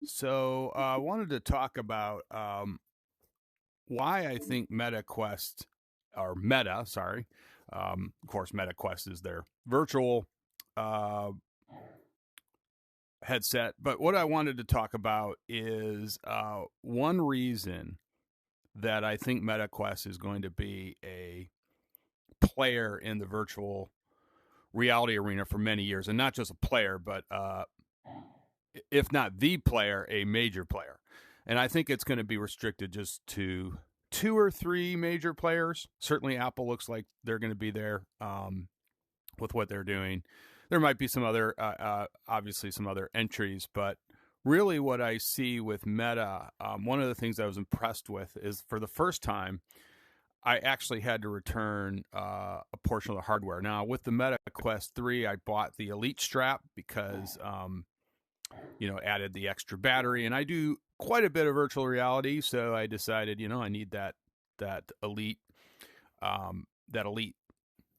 So I wanted to talk about why I think MetaQuest or Meta, sorry, of course, MetaQuest is their virtual uh, headset. But what I wanted to talk about is one reason that I think MetaQuest is going to be a player in the virtual reality arena for many years, and not just a player, but if not the player, a major player. And I think it's going to be restricted just to two or three major players. Certainly, Apple looks like they're going to be there with what they're doing. There might be some other, obviously, some other entries, but really what I see with Meta, one of the things I was impressed with is for the first time, I actually had to return a portion of the hardware. Now, with the Meta Quest 3, I bought the Elite strap because added the extra battery, and I do quite a bit of virtual reality, so I decided, I need that elite that elite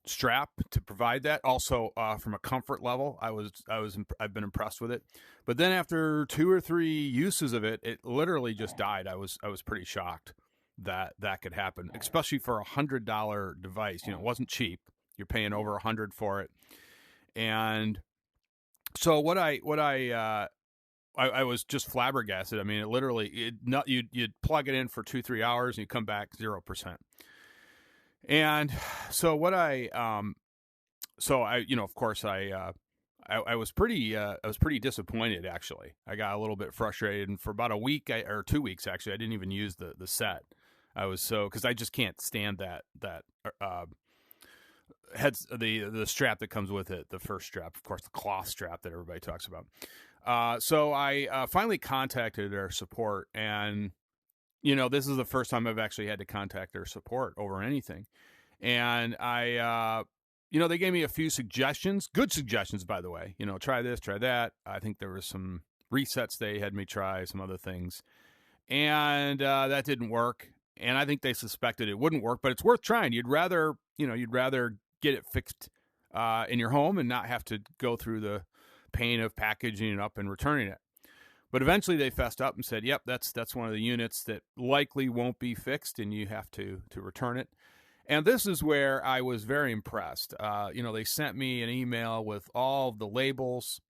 strap to provide that. Also, from a comfort level, I've been impressed with it. But then after two or three uses of it, it literally just died. I was pretty shocked that that could happen, especially for $100 device. It wasn't cheap. You're paying over 100 for it, and so I was just flabbergasted. I mean, it literally, you'd plug it in for 2-3 hours and you come back 0%. And so of course, I was pretty disappointed. Actually, I got a little bit frustrated, and for about a week or 2 weeks, actually, I didn't even use the set. I was because I just can't stand that uh, heads the strap that comes with it, the first strap, of course, the cloth strap that everybody talks about. So I finally contacted their support, and this is the first time I've actually had to contact their support over anything. And they gave me a few suggestions, good suggestions, by the way. Try this, try that. I think there was some resets they had me try, some other things, and that didn't work. And I think they suspected it wouldn't work, but it's worth trying. You'd rather get it fixed in your home and not have to go through the pain of packaging it up and returning it. But eventually they fessed up and said, "Yep, that's one of the units that likely won't be fixed, and you have to return it." And this is where I was very impressed. They sent me an email with all the labels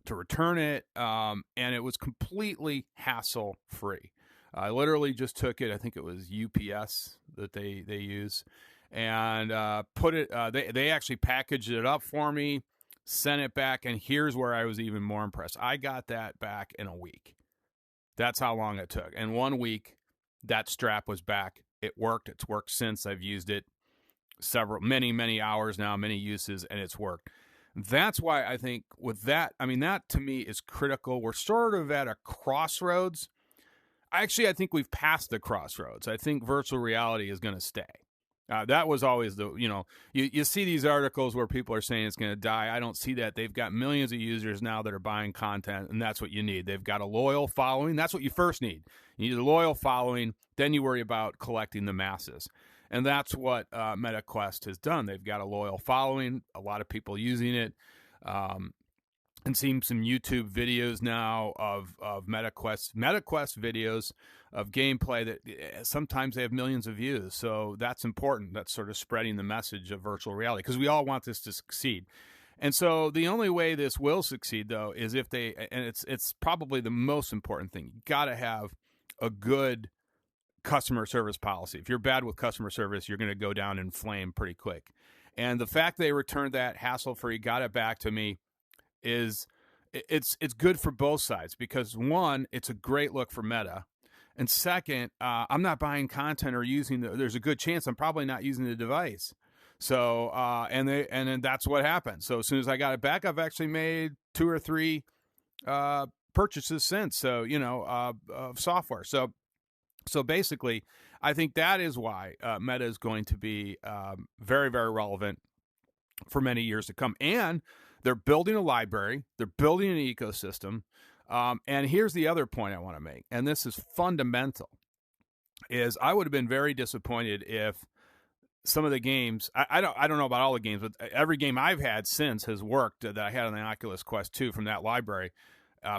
to return it, and it was completely hassle free. I literally just took it. I think it was UPS that they use, and put it. They actually packaged it up for me, sent it back, and here's where I was even more impressed. I got that back in a week. That's how long it took. In 1 week, that strap was back. It worked. It's worked since. I've used it many hours now, many uses, and it's worked. That's why I think with that, I mean, that to me is critical. We're sort of at a crossroads. Actually, I think we've passed the crossroads. I think virtual reality is going to stay. That was always you see these articles where people are saying it's going to die. I don't see that. They've got millions of users now that are buying content, and that's what you need. They've got a loyal following. That's what you first need. You need a loyal following. Then you worry about collecting the masses. And that's what MetaQuest has done. They've got a loyal following, a lot of people using it. And seeing some YouTube videos now of MetaQuest videos of gameplay that sometimes they have millions of views. So that's important. That's sort of spreading the message of virtual reality because we all want this to succeed. And so the only way this will succeed, though, is if they, and it's probably the most important thing. You got to have a good customer service policy. If you're bad with customer service, you're going to go down in flame pretty quick. And the fact they returned that hassle-free, got it back to me, is it's good for both sides because one, it's a great look for Meta, and second, I'm not buying content or using there's a good chance I'm probably not using the device. So and then that's what happened. So as soon as I got it back, I've actually made 2 or 3 purchases since. So of software. So basically, I think that is why Meta is going to be very, very relevant for many years to come. And they're building a library. They're building an ecosystem. And here's the other point I want to make, and this is fundamental, is I would have been very disappointed if some of the games, I don't know about all the games, but every game I've had since has worked that I had on the Oculus Quest 2 from that library.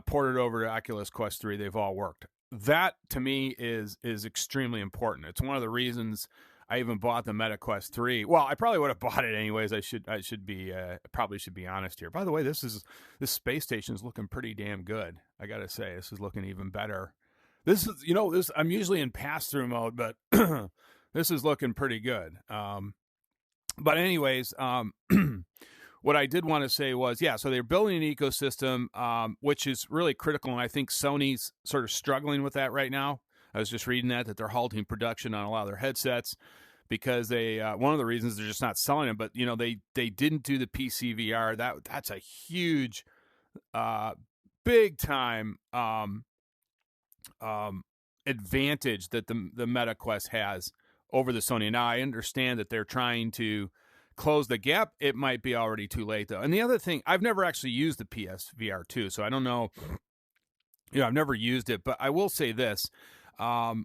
ported over to Oculus Quest 3, they've all worked. That to me is extremely important. It's one of the reasons I even bought the Meta Quest 3. Well, I probably would have bought it anyways. I should be probably should be honest here. By the way, this space station is looking pretty damn good. I got to say, this is looking even better. This is, this, I'm usually in pass-through mode, but this is looking pretty good. But anyways, what I did want to say was, so they're building an ecosystem, which is really critical, and I think Sony's sort of struggling with that right now. I was just reading that they're halting production on a lot of their headsets because they one of the reasons they're just not selling them. But they didn't do the PC VR. That's a huge, big time advantage that the Meta Quest has over the Sony. Now I understand that they're trying to close the gap. It might be already too late though. And the other thing, I've never actually used the PSVR 2, so I don't know. I've never used it, but I will say this. What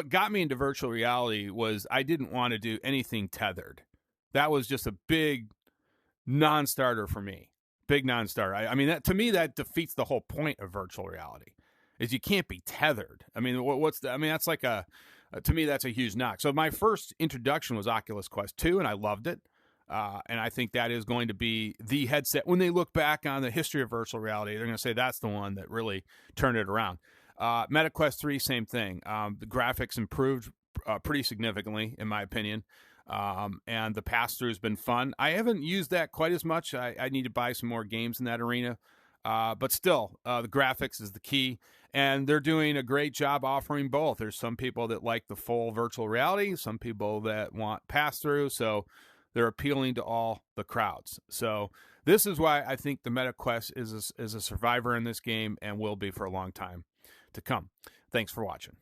got me into virtual reality was I didn't want to do anything tethered. That was just a big non-starter for me. Big non-starter. I mean, that to me, that defeats the whole point of virtual reality, is you can't be tethered. I mean, that's like to me, that's a huge knock. So my first introduction was Oculus Quest 2, and I loved it. And I think that is going to be the headset. When they look back on the history of virtual reality, they're going to say that's the one that really turned it around. Meta Quest 3, same thing. The graphics improved pretty significantly, in my opinion. And the pass-through has been fun. I haven't used that quite as much. I need to buy some more games in that arena. But still, the graphics is the key. And they're doing a great job offering both. There's some people that like the full virtual reality, some people that want pass-through. So they're appealing to all the crowds. So this is why I think the Meta Quest is a survivor in this game and will be for a long time to come. Thanks for watching.